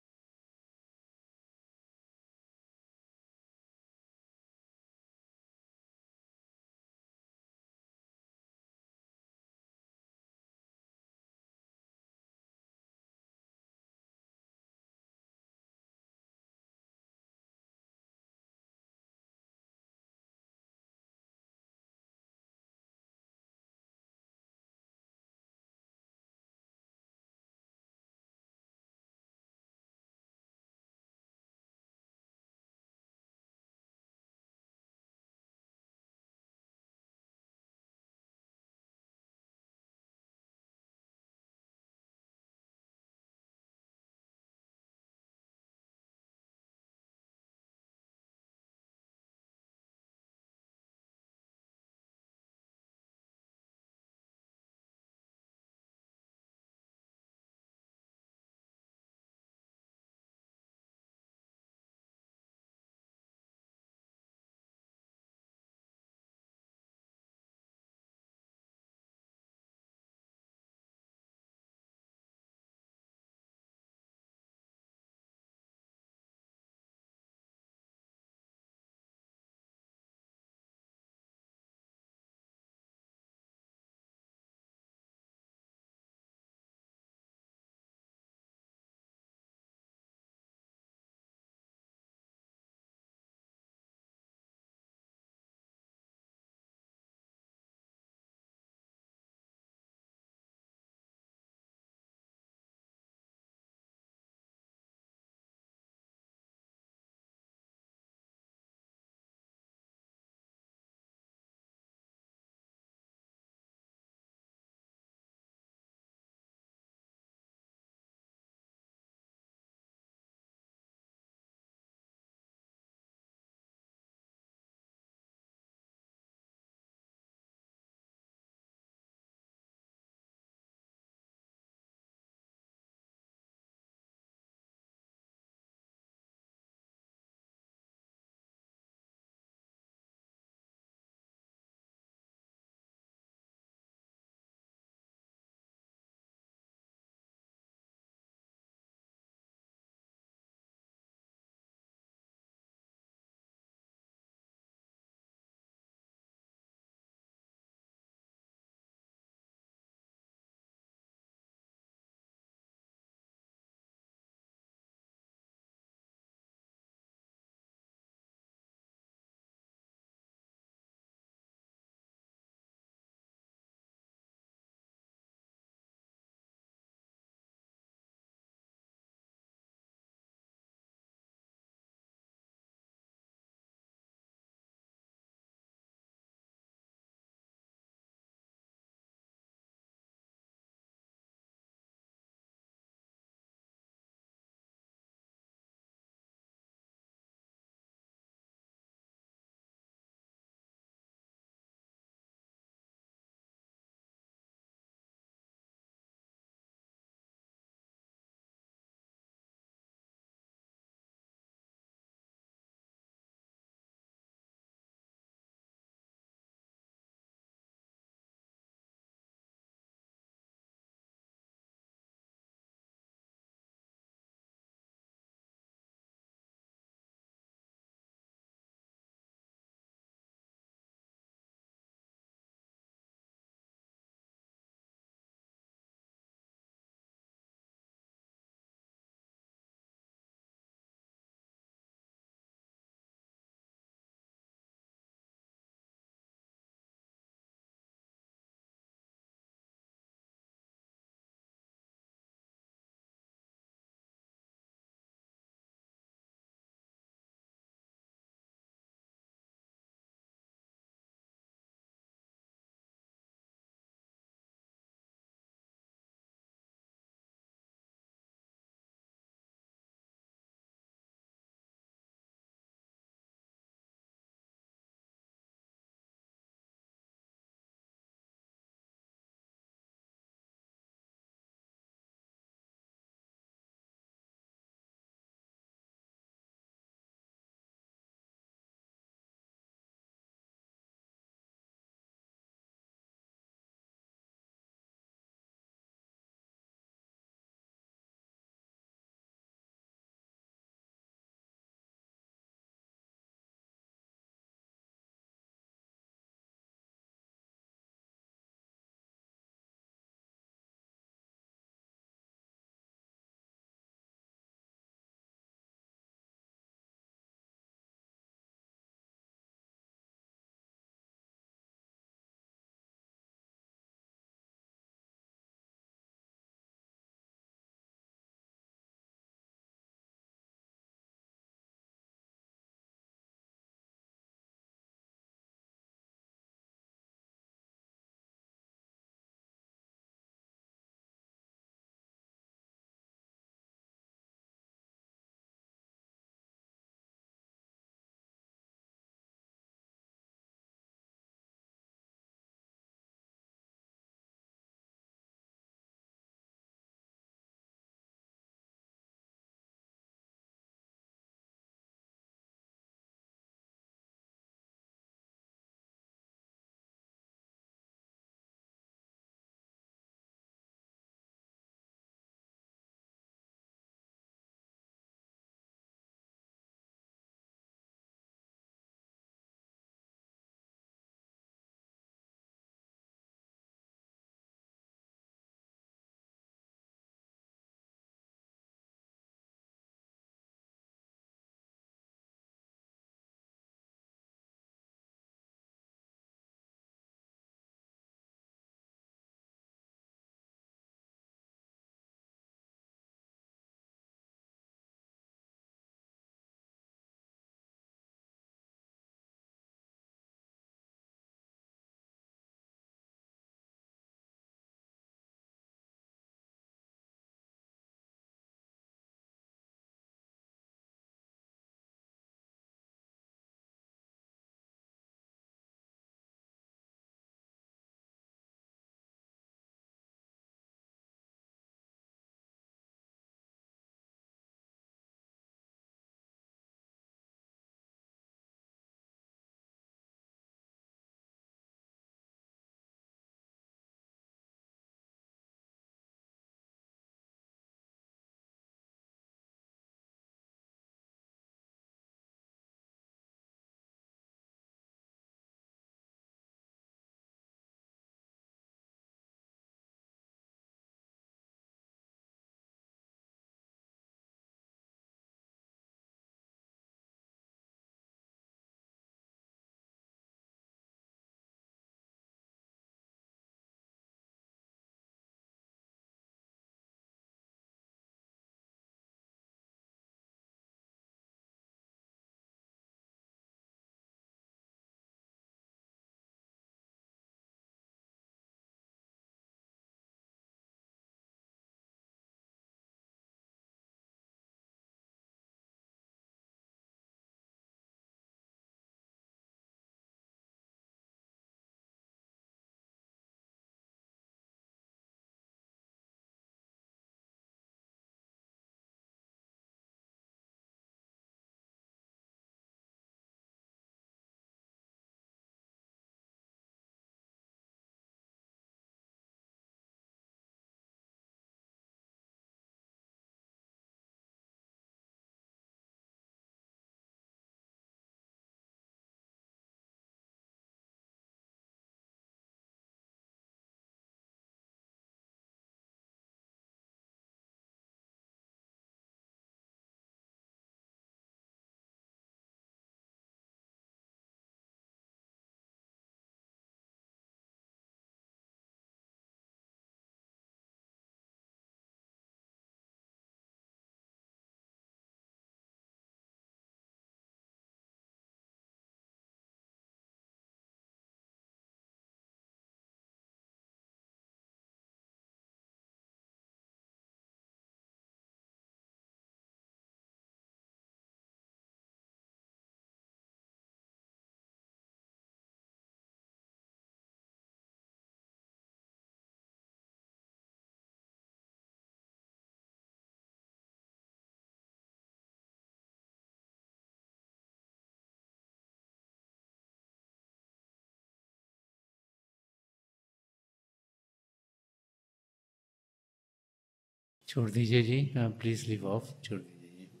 छोड़ दीजिए जी, प्लीज लीव ऑफ, छोड़ दीजिए जी।